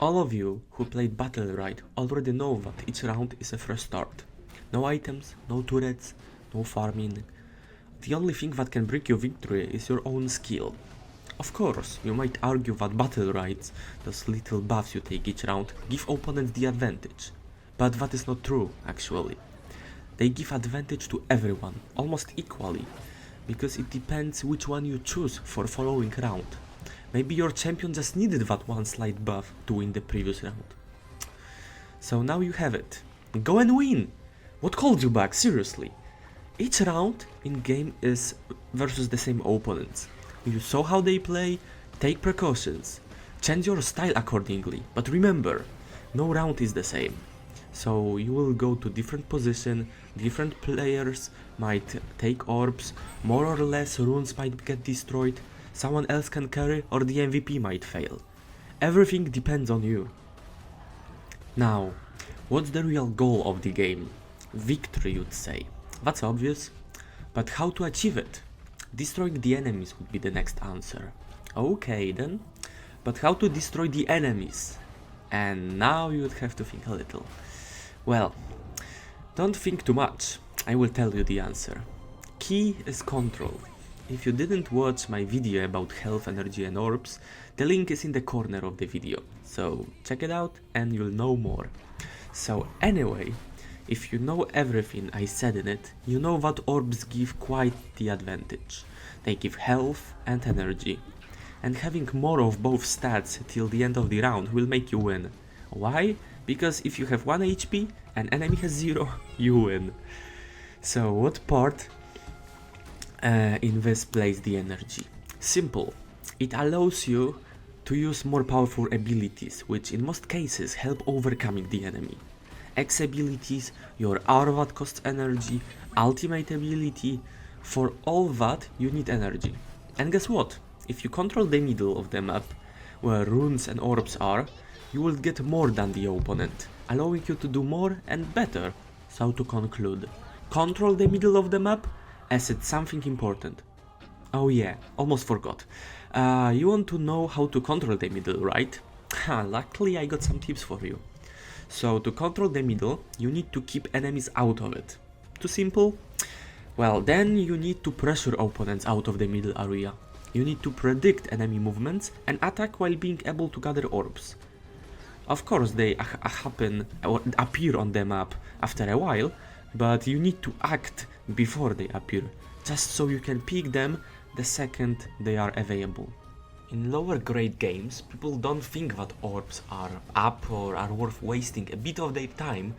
All of you who played Battlerite already know that each round is a fresh start. No items, no turrets, no farming. The only thing that can bring you victory is your own skill. Of course, you might argue that Battlerites, those little buffs you take each round, give opponents the advantage. But that is not true, actually. They give advantage to everyone, almost equally, because it depends which one you choose for following round. Maybe your champion just needed that one slight buff to win the previous round. So now you have it. Go and win! What holds you back, seriously? Each round in game is versus the same opponents. You saw how they play, take precautions, change your style accordingly, but remember, no round is the same. So you will go to different position, different players might take orbs, more or less runes might get destroyed, someone else can carry or the MVP might fail. Everything depends on you. Now, what's the real goal of the game? Victory, you'd say. That's obvious, but how to achieve it? Destroying the enemies would be the next answer. Okay then, but how to destroy the enemies? And now you'd have to think a little. Well, don't think too much, I will tell you the answer. Key is control. If you didn't watch my video about health, energy and orbs, the link is in the corner of the video, so check it out and you'll know more. So anyway, if you know everything I said in it, you know that orbs give quite the advantage. They give health and energy. And having more of both stats till the end of the round will make you win. Why? Because if you have 1 HP and enemy has 0, you win. So what part in this plays the energy? Simple. It allows you to use more powerful abilities, which in most cases help overcoming the enemy. X abilities, your R that costs energy, ultimate ability, for all that you need energy. And guess what? If you control the middle of the map, where runes and orbs are, you will get more than the opponent, allowing you to do more and better. So to conclude, control the middle of the map, as it's something important. Oh yeah, almost forgot. You want to know how to control the middle, right? Luckily I got some tips for you. So to control the middle, you need to keep enemies out of it. Too simple? Well, then you need to pressure opponents out of the middle area. You need to predict enemy movements and attack while being able to gather orbs. Of course they happen or appear on the map after a while, but you need to act before they appear, just so you can pick them the second they are available. In lower grade games, people don't think that orbs are up or are worth wasting a bit of their time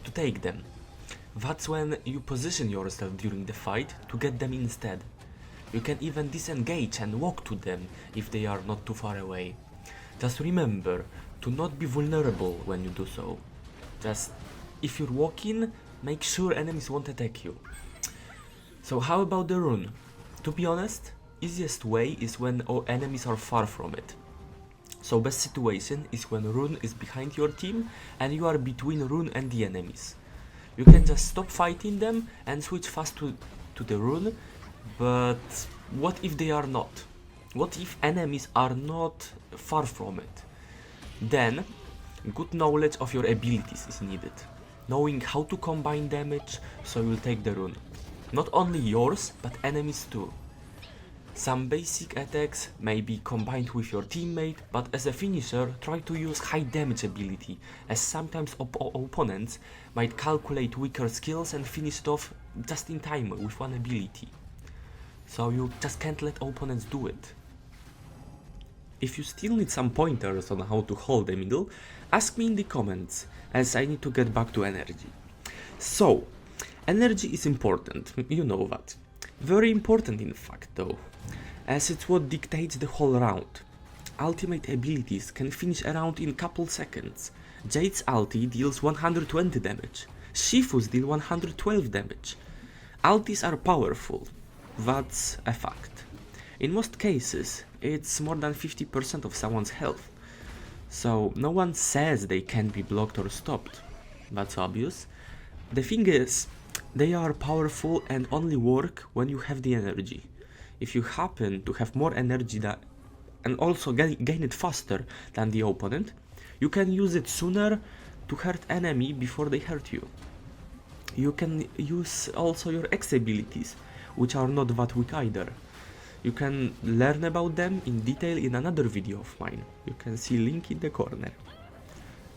to take them. That's when you position yourself during the fight to get them instead. You can even disengage and walk to them if they are not too far away. Just remember to not be vulnerable when you do so. Just, if you're walking, make sure enemies won't attack you. So how about the rune? To be honest, easiest way is when enemies are far from it. So best situation is when rune is behind your team and you are between rune and the enemies. You can just stop fighting them and switch fast to the rune, but what if they are not? What if enemies are not far from it? Then, good knowledge of your abilities is needed. Knowing how to combine damage so you'll take the rune. Not only yours, but enemies too. Some basic attacks may be combined with your teammate, but as a finisher, try to use high damage ability, as sometimes opponents might calculate weaker skills and finish it off just in time with one ability. So you just can't let opponents do it. If you still need some pointers on how to hold the middle, ask me in the comments, as I need to get back to energy. So, energy is important, you know that. Very important in fact though, as it's what dictates the whole round. Ultimate abilities can finish a round in couple seconds. Jade's ulti deals 120 damage, Shifu's deal 112 damage. Ultis are powerful, that's a fact. In most cases, it's more than 50% of someone's health. So no one says they can't be blocked or stopped. That's obvious. The thing is, they are powerful and only work when you have the energy. If you happen to have more energy and also gain it faster than the opponent, You can use it sooner to hurt enemy before they hurt you. You can use also your X abilities, which are not that weak either. You can learn about them in detail in another video of mine. You can see link in the corner.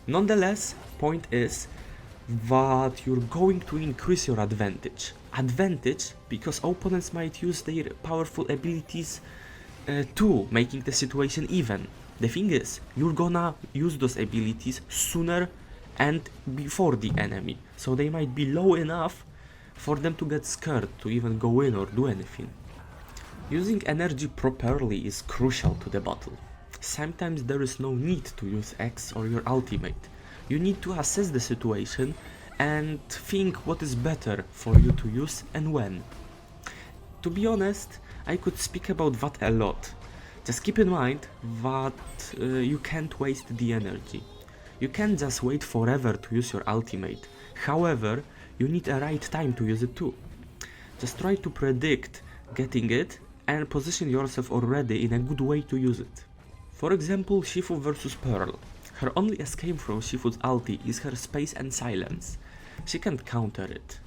Nonetheless, point is that you're going to increase your advantage. Advantage because opponents might use their powerful abilities too, making the situation even. The thing is, you're gonna use those abilities sooner and before the enemy, so they might be low enough for them to get scared to even go in or do anything. Using energy properly is crucial to the battle. Sometimes there is no need to use X or your ultimate. You need to assess the situation and think what is better for you to use and when. To be honest, I could speak about that a lot. Just keep in mind that you can't waste the energy. You can't just wait forever to use your ultimate. However, you need a right time to use it too. Just try to predict getting it and position yourself already in a good way to use it. For example, Shifu vs Pearl. Her only escape from Shifu's ulti is her space and silence. She can't counter it.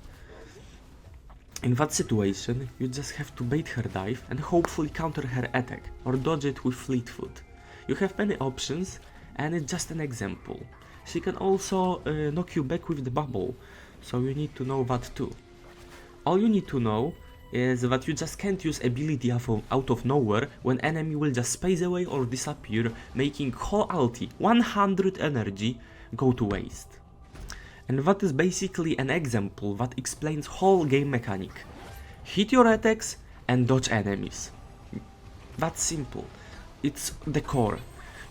In that situation, you just have to bait her dive and hopefully counter her attack or dodge it with fleet foot. You have many options and it's just an example. She can also knock you back with the bubble, so you need to know that too. All you need to know is that you just can't use ability out of nowhere when enemy will just space away or disappear, making whole ulti, 100 energy, go to waste. And that is basically an example that explains whole game mechanic. Hit your attacks and dodge enemies. That's simple. It's the core.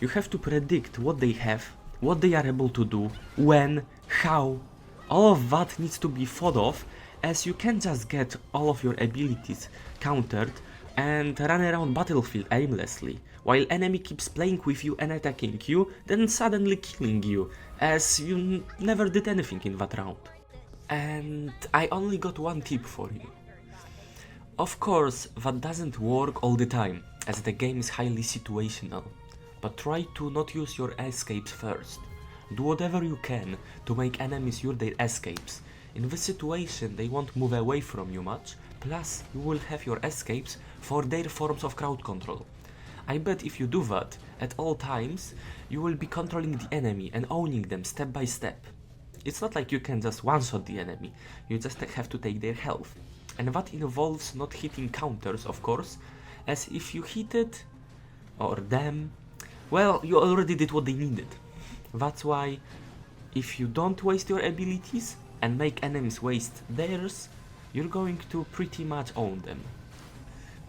You have to predict what they have, what they are able to do, when, how. All of that needs to be thought of, as you can't just get all of your abilities countered and run around battlefield aimlessly, while enemy keeps playing with you and attacking you, then suddenly killing you, as you never did anything in that round. And I only got one tip for you. Of course, that doesn't work all the time, as the game is highly situational, but try to not use your escapes first. Do whatever you can to make enemies use their escapes. In this situation, they won't move away from you much, plus you will have your escapes for their forms of crowd control. I bet if you do that at all times, you will be controlling the enemy and owning them step by step. It's not like you can just one-shot the enemy, you just have to take their health. And that involves not hitting counters, of course, as if you hit it, or them, well, you already did what they needed. That's why, if you don't waste your abilities, and make enemies waste theirs, you're going to pretty much own them.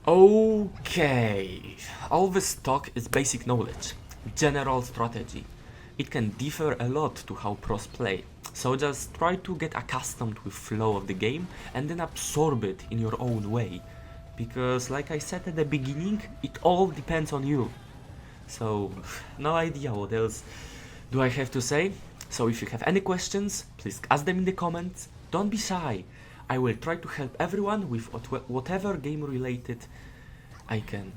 Okay, all this talk is basic knowledge, general strategy. It can differ a lot to how pros play, so just try to get accustomed with flow of the game and then absorb it in your own way, because like I said at the beginning, it all depends on you. So, no idea what else do I have to say. So if you have any questions, please ask them in the comments. Don't be shy. I will try to help everyone with whatever game related I can.